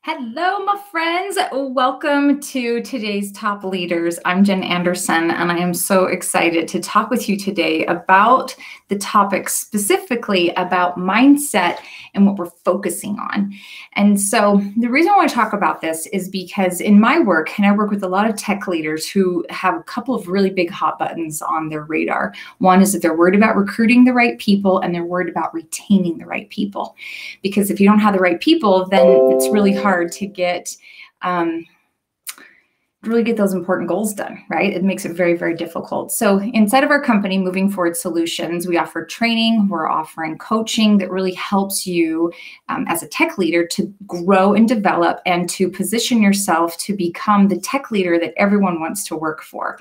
Hello, my friends. Welcome to today's Top Leaders. I'm Jen Anderson, and I am so excited to talk with you today about the topic, specifically about mindset and what we're focusing on. And so the reason I want to talk about this is because in my work, and I work with a lot of tech leaders who have a couple of really big hot buttons on their radar. One is that they're worried about recruiting the right people, and they're worried about retaining the right people. Because if you don't have the right people, then it's really hard to really get those important goals done, right? It makes it very, very difficult. So inside of our company, Moving Forward Solutions, we offer training, we're offering coaching that really helps you as a tech leader to grow and develop and to position yourself to become the tech leader that everyone wants to work for.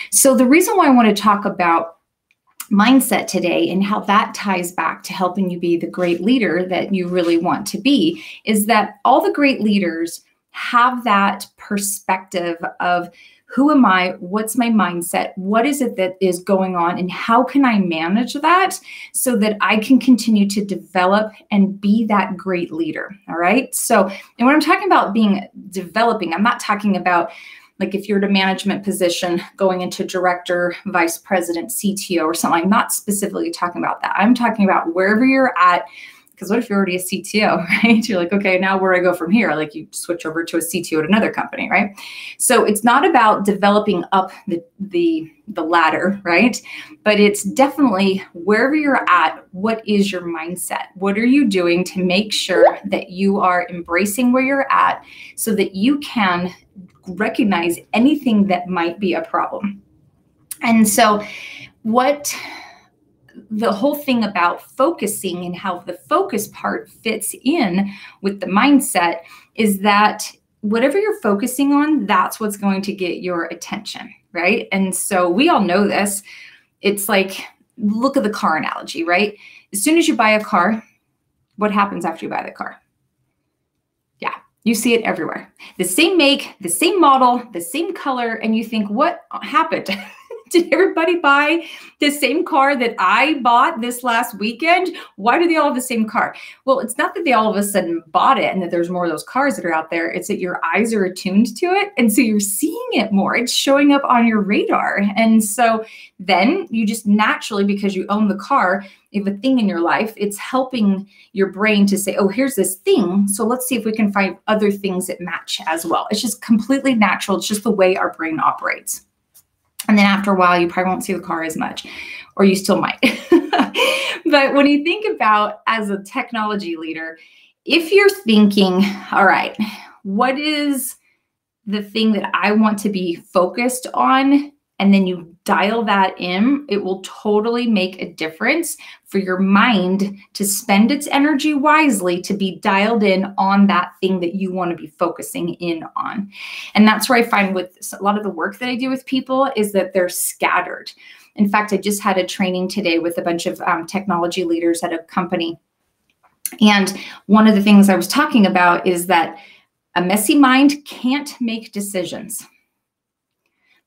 So the reason why I want to talk about mindset today and how that ties back to helping you be the great leader that you really want to be is that all the great leaders have that perspective of who am I, what's my mindset, what is it that is going on, and how can I manage that so that I can continue to develop and be that great leader, all right? So, and when I'm talking about developing, I'm not talking about like if you're at a management position going into director, vice president, CTO or something. I'm not specifically talking about that. I'm talking about wherever you're at, because what if you're already a CTO, right? You're like, okay, now where do I go from here? Like you switch over to a CTO at another company, right? So it's not about developing up the ladder, right? But it's definitely wherever you're at, what is your mindset? What are you doing to make sure that you are embracing where you're at so that you can recognize anything that might be a problem? And so the whole thing about focusing and how the focus part fits in with the mindset is that whatever you're focusing on, that's what's going to get your attention, right? And so we all know this. It's like, look at the car analogy, right? As soon as you buy a car, what happens after you buy the car? Yeah, you see it everywhere. The same make, the same model, the same color, and you think, what happened? Did everybody buy the same car that I bought this last weekend? Why do they all have the same car? Well, it's not that they all of a sudden bought it and that there's more of those cars that are out there. It's that your eyes are attuned to it. And so you're seeing it more. It's showing up on your radar. And so then you just naturally, because you own the car, you have a thing in your life, it's helping your brain to say, oh, here's this thing. So let's see if we can find other things that match as well. It's just completely natural. It's just the way our brain operates. And then after a while, you probably won't see the car as much, or you still might. But when you think about as a technology leader, if you're thinking, all right, what is the thing that I want to be focused on? And then you dial that in, it will totally make a difference for your mind to spend its energy wisely to be dialed in on that thing that you want to be focusing in on. And that's where I find with a lot of the work that I do with people is that they're scattered. In fact, I just had a training today with a bunch of technology leaders at a company. And one of the things I was talking about is that a messy mind can't make decisions.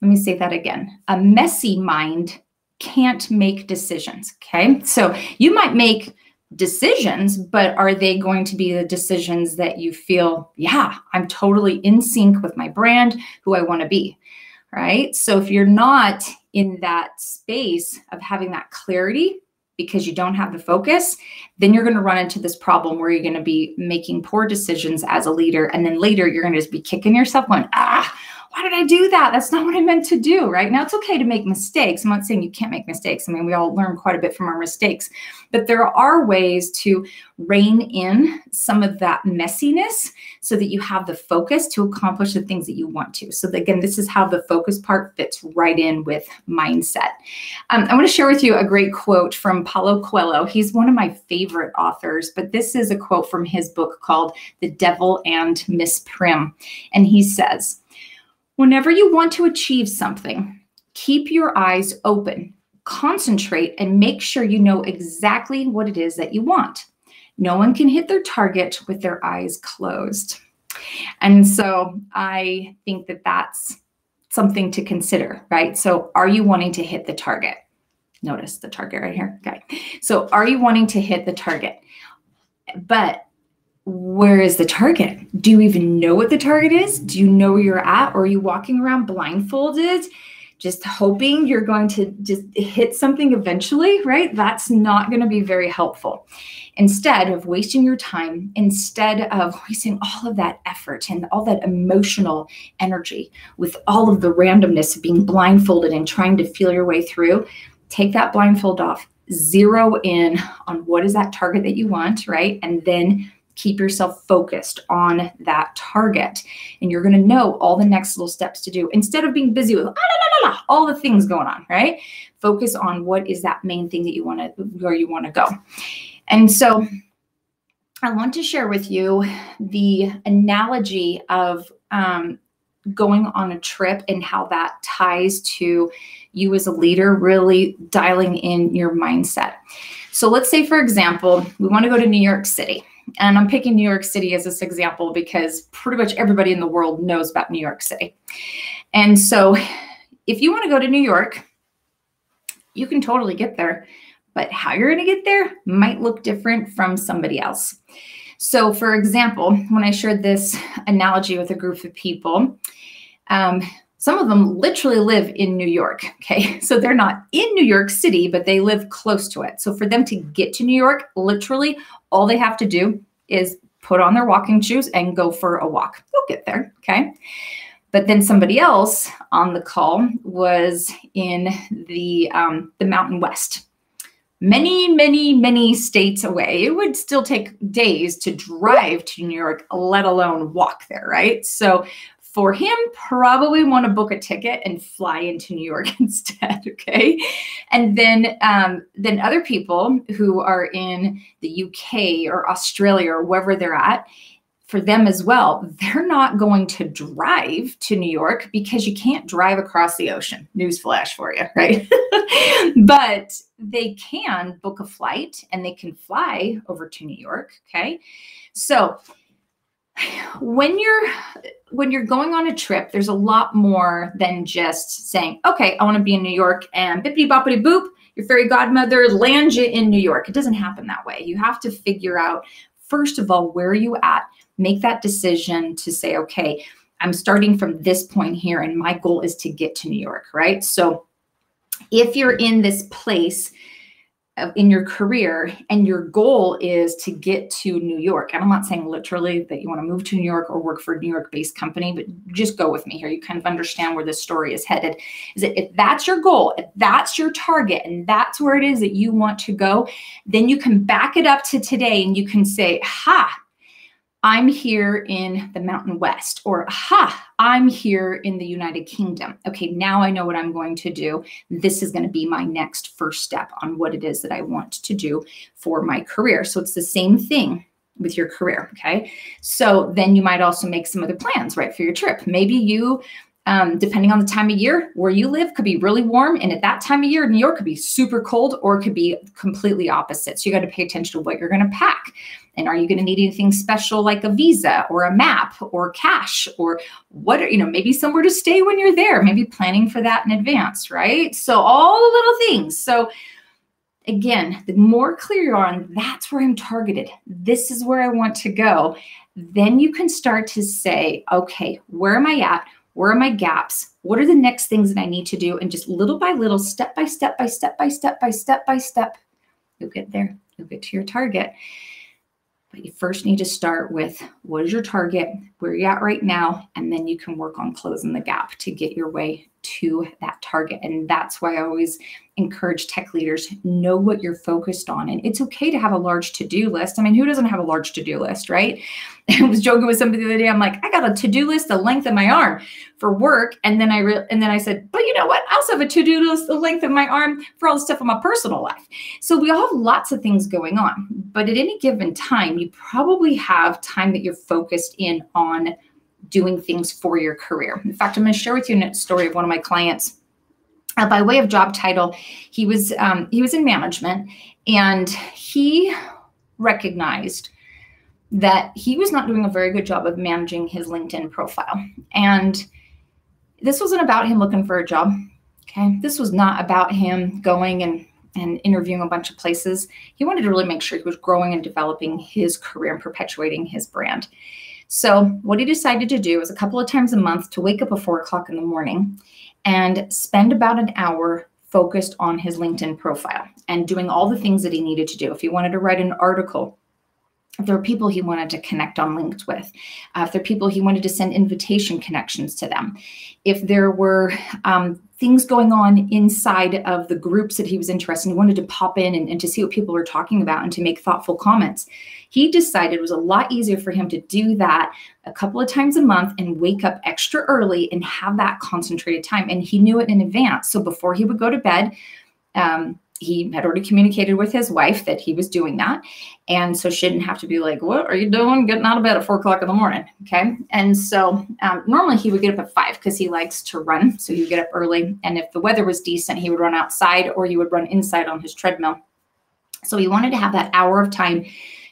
Let me say that again. A messy mind can't make decisions, okay? So you might make decisions, but are they going to be the decisions that you feel, yeah, I'm totally in sync with my brand, who I want to be, right? So if you're not in that space of having that clarity because you don't have the focus, then you're going to run into this problem where you're going to be making poor decisions as a leader. And then later you're going to just be kicking yourself going, why did I do that? That's not what I meant to do, right? Now, it's okay to make mistakes. I'm not saying you can't make mistakes. I mean, we all learn quite a bit from our mistakes, but there are ways to rein in some of that messiness so that you have the focus to accomplish the things that you want to. So again, this is how the focus part fits right in with mindset. I want to share with you a great quote from Paulo Coelho. He's one of my favorite authors, but this is a quote from his book called The Devil and Miss Prim. And he says, whenever you want to achieve something, keep your eyes open, concentrate, and make sure you know exactly what it is that you want. No one can hit their target with their eyes closed. And so I think that that's something to consider, right? So are you wanting to hit the target? Notice the target right here. Okay. So are you wanting to hit the target? But where is the target? Do you even know what the target is? Do you know where you're at? Or are you walking around blindfolded, just hoping you're going to just hit something eventually, right? That's not going to be very helpful. Instead of wasting your time, instead of wasting all of that effort and all that emotional energy with all of the randomness of being blindfolded and trying to feel your way through, take that blindfold off, zero in on what is that target that you want, right? And then keep yourself focused on that target. And you're going to know all the next little steps to do instead of being busy with all the things going on, right? Focus on what is that main thing that you want to, where you want to go. And so I want to share with you the analogy of going on a trip and how that ties to you as a leader, really dialing in your mindset. So let's say, for example, we want to go to New York City. And I'm picking New York City as this example because pretty much everybody in the world knows about New York City. And so if you want to go to New York, you can totally get there, but how you're going to get there might look different from somebody else. So for example, when I shared this analogy with a group of people, some of them literally live in New York, okay? So they're not in New York City, but they live close to it. So for them to get to New York, literally all they have to do is put on their walking shoes and go for a walk. They'll get there, okay? But then somebody else on the call was in the Mountain West. Many, many, many states away. It would still take days to drive to New York, let alone walk there, right? So for him, probably want to book a ticket and fly into New York instead, okay? And then other people who are in the UK or Australia or wherever they're at, for them as well, they're not going to drive to New York because you can't drive across the ocean. Newsflash for you, right? But they can book a flight and they can fly over to New York, okay? So when you're going on a trip, there's a lot more than just saying, okay, I want to be in New York and bippity boppity boop, your fairy godmother lands you in New York. It doesn't happen that way. You have to figure out, first of all, where are you at? Make that decision to say, okay, I'm starting from this point here and my goal is to get to New York, right? So if you're in this place in your career and your goal is to get to New York, and I'm not saying literally that you want to move to New York or work for a New York-based company, but just go with me here. You kind of understand where this story is headed. Is that if that's your goal, if that's your target, and that's where it is that you want to go, then you can back it up to today and you can say, ha, I'm here in the Mountain West, or aha, I'm here in the United Kingdom. Okay, now I know what I'm going to do. This is going to be my next first step on what it is that I want to do for my career. So it's the same thing with your career, okay? So then you might also make some other plans, right, for your trip. Maybe you, depending on the time of year where you live, could be really warm. And at that time of year, New York could be super cold or it could be completely opposite. So you got to pay attention to what you're going to pack. And are you going to need anything special like a visa or a map or cash or what, maybe somewhere to stay when you're there, maybe planning for that in advance, right? So all the little things. So again, the more clear you are on that's where I'm targeted, this is where I want to go, then you can start to say, okay, where am I at? Where are my gaps? What are the next things that I need to do? And just little by little, step by step, you'll get there. You'll get to your target. But you first need to start with what is your target, where you're at right now, and then you can work on closing the gap to get your way to that target. And that's why I always encourage tech leaders, know what you're focused on. And it's okay to have a large to-do list. I mean, who doesn't have a large to-do list, right? I was joking with somebody the other day. I'm like, I got a to-do list the length of my arm for work. And then I said, but you know what? I also have a to-do list the length of my arm for all the stuff in my personal life. So we all have lots of things going on. But at any given time, you probably have time that you're focused in on doing things for your career. In fact, I'm going to share with you a story of one of my clients. By way of job title, he was in management, and he recognized that he was not doing a very good job of managing his LinkedIn profile. And this wasn't about him looking for a job. Okay, this was not about him going and and interviewing a bunch of places. He wanted to really make sure he was growing and developing his career and perpetuating his brand. So what he decided to do is a couple of times a month to wake up at 4 o'clock in the morning and spend about an hour focused on his LinkedIn profile and doing all the things that he needed to do. If he wanted to write an article, if there were people he wanted to connect on LinkedIn with, if there are people he wanted to send invitation connections to them, if there were things going on inside of the groups that he was interested in, he wanted to pop in and to see what people were talking about and to make thoughtful comments. He decided it was a lot easier for him to do that a couple of times a month and wake up extra early and have that concentrated time. And he knew it in advance. So before he would go to bed, he had already communicated with his wife that he was doing that. And so she didn't have to be like, what are you doing getting out of bed at 4 o'clock in the morning? Okay. And so normally he would get up at 5 because he likes to run. So he would get up early. And if the weather was decent, he would run outside or he would run inside on his treadmill. So he wanted to have that hour of time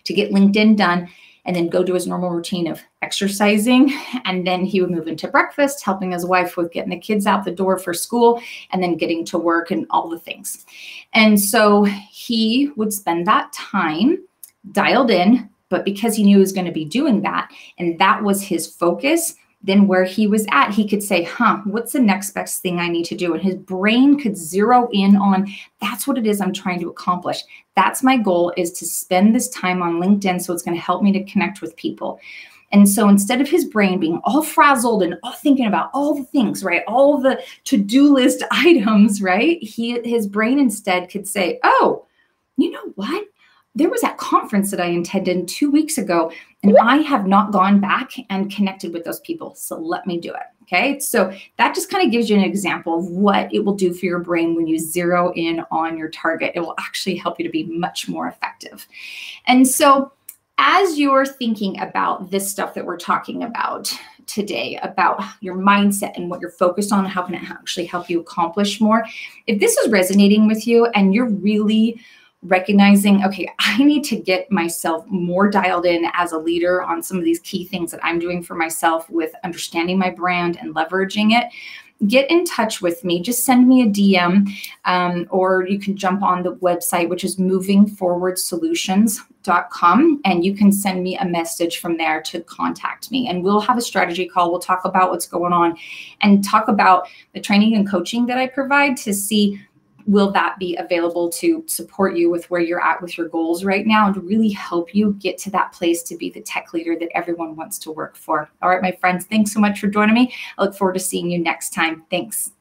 to get LinkedIn done and then go to his normal routine of exercising. And then he would move into breakfast, helping his wife with getting the kids out the door for school and then getting to work and all the things. And so he would spend that time dialed in, but because he knew he was going to be doing that, and that was his focus, then where he was at, he could say, what's the next best thing I need to do? And his brain could zero in on, that's what it is I'm trying to accomplish. That's my goal, is to spend this time on LinkedIn. So it's going to help me to connect with people. And so instead of his brain being all frazzled and all thinking about all the things, right? All the to-do list items, right? His brain instead could say, oh, you know what? There was that conference that I attended 2 weeks ago, and I have not gone back and connected with those people. So let me do it. Okay. So that just kind of gives you an example of what it will do for your brain when you zero in on your target. It will actually help you to be much more effective. And so as you're thinking about this stuff that we're talking about today, about your mindset and what you're focused on, how can it actually help you accomplish more? If this is resonating with you and you're really recognizing, okay, I need to get myself more dialed in as a leader on some of these key things that I'm doing for myself with understanding my brand and leveraging it, get in touch with me. Just send me a DM, or you can jump on the website, which is movingforwardsolutions.com, and you can send me a message from there to contact me. And we'll have a strategy call. We'll talk about what's going on and talk about the training and coaching that I provide to see, will that be available to support you with where you're at with your goals right now and to really help you get to that place to be the tech leader that everyone wants to work for. All right, my friends, thanks so much for joining me. I look forward to seeing you next time. Thanks.